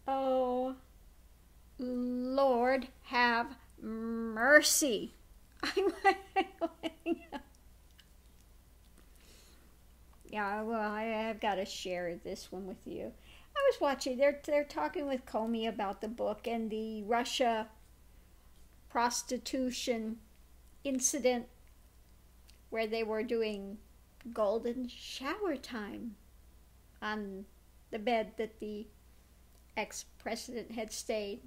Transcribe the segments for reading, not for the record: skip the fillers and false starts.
Oh, Lord, have mercy. Yeah, well, I've got to share this one with you. I was watching. They're talking with Comey about the book and the Russia prostitution incident where they were doing golden shower time on the bed that the ex-president had stayed.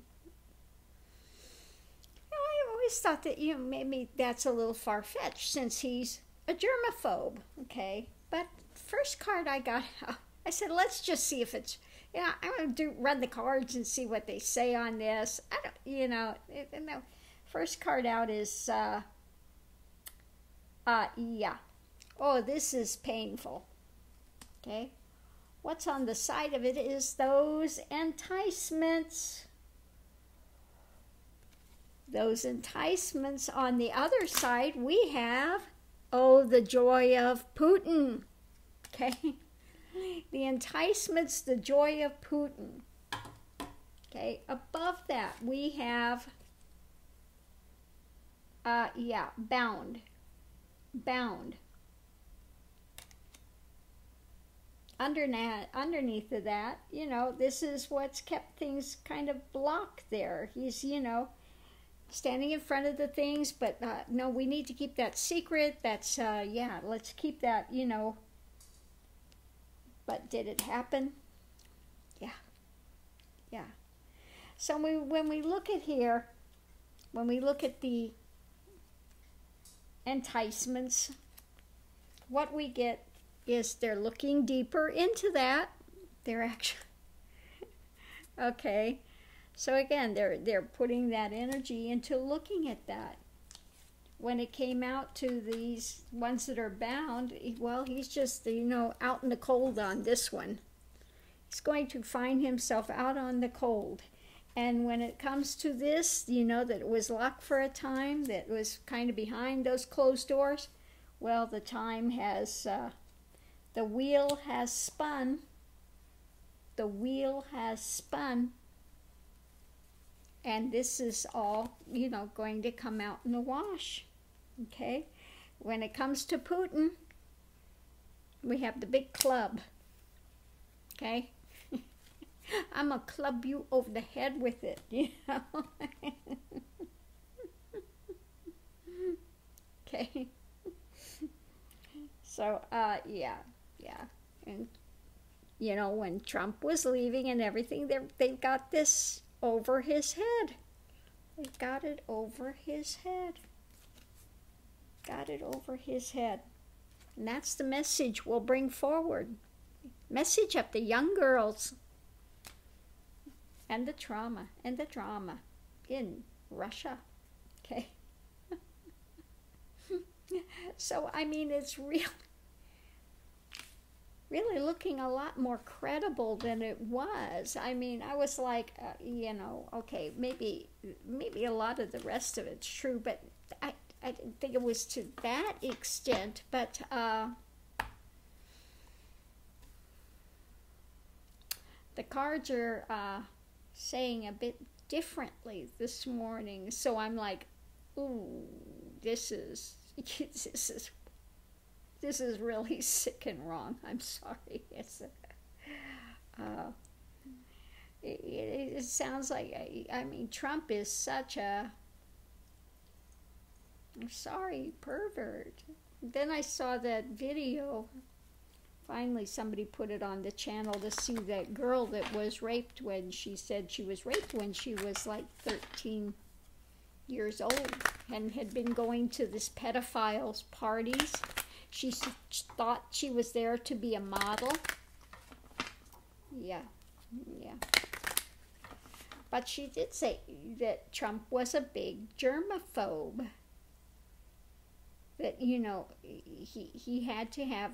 I always thought that maybe that's a little far-fetched since he's a germaphobe. Okay, but first card I got out, I said let's just see if it's I'm gonna run the cards and see what they say on this. I don't the first card out is yeah. Oh, this is painful. Okay, what's on the side of it is those enticements. Those enticements. On the other side, we have, oh, the joy of Putin. Okay? The enticements, the joy of Putin. Okay? Above that, we have, bound. Bound. Underneath of that, this is what's kept things kind of blocked there. He's, standing in front of the things, but no, we need to keep that secret. That's, let's keep that, But did it happen? Yeah. Yeah. So when we look at here, when we look at the enticements, what we get is they're looking deeper into that. They're actually, okay. So again, they're putting that energy into looking at that. When it came out to these ones that are bound, well, he's just, out in the cold on this one. He's going to find himself out on the cold. And when it comes to this, that it was locked for a time, that was kind of behind those closed doors, well, the time has, the wheel has spun. The wheel has spun. And this is all, going to come out in the wash, okay? When it comes to Putin, we have the big club, okay? I'm going to club you over the head with it, Okay? So, yeah. And, when Trump was leaving and everything, they got this over his head. They got it over his head. Got it over his head. And that's the message we'll bring forward. Message of the young girls. And the trauma and the drama in Russia. Okay? So, it's really looking a lot more credible than it was. I was like, okay, maybe a lot of the rest of it's true, but I didn't think it was to that extent. But the cards are saying a bit differently this morning, so I'm like, ooh, this is really sick and wrong. I'm sorry. It sounds like, Trump is such a, I'm sorry, pervert. Then I saw that video. Finally, somebody put it on the channel to see that girl that was raped when she said she was raped when she was like 13 years old and had been going to this pedophile's parties. She thought she was there to be a model. Yeah. But she did say that Trump was a big germaphobe. That, he had to have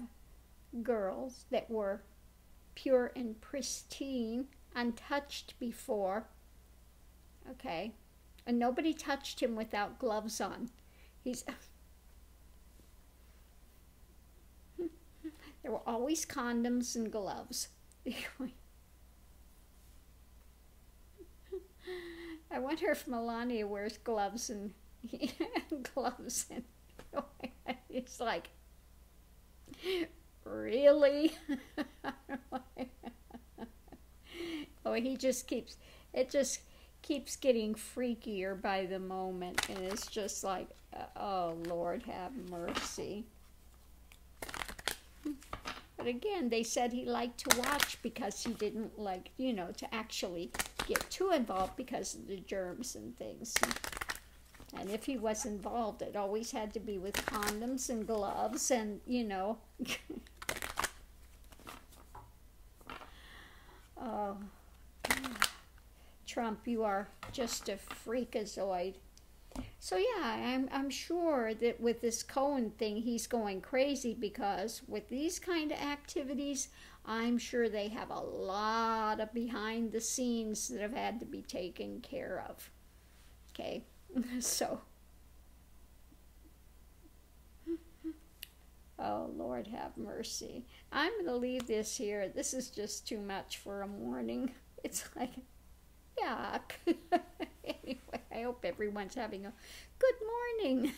girls that were pure and pristine, untouched before. Okay? And nobody touched him without gloves on. There were always condoms and gloves. I wonder if Melania wears gloves and gloves and it's like, really? Oh, he just keeps, it just keeps getting freakier by the moment, and it's just like, oh, Lord have mercy. But again, they said he liked to watch because he didn't like, you know, to actually get too involved because of the germs and things. And if he was involved, it always had to be with condoms and gloves and, you know. Oh, Trump, you are just a freakazoid. So yeah, I'm sure that with this Cohen thing, he's going crazy because with these kind of activities, I'm sure they have a lot of behind the scenes that have had to be taken care of. Okay, so, oh Lord have mercy. I'm going to leave this here. This is just too much for a morning. It's like, yuck. Anyway, I hope everyone's having a good morning.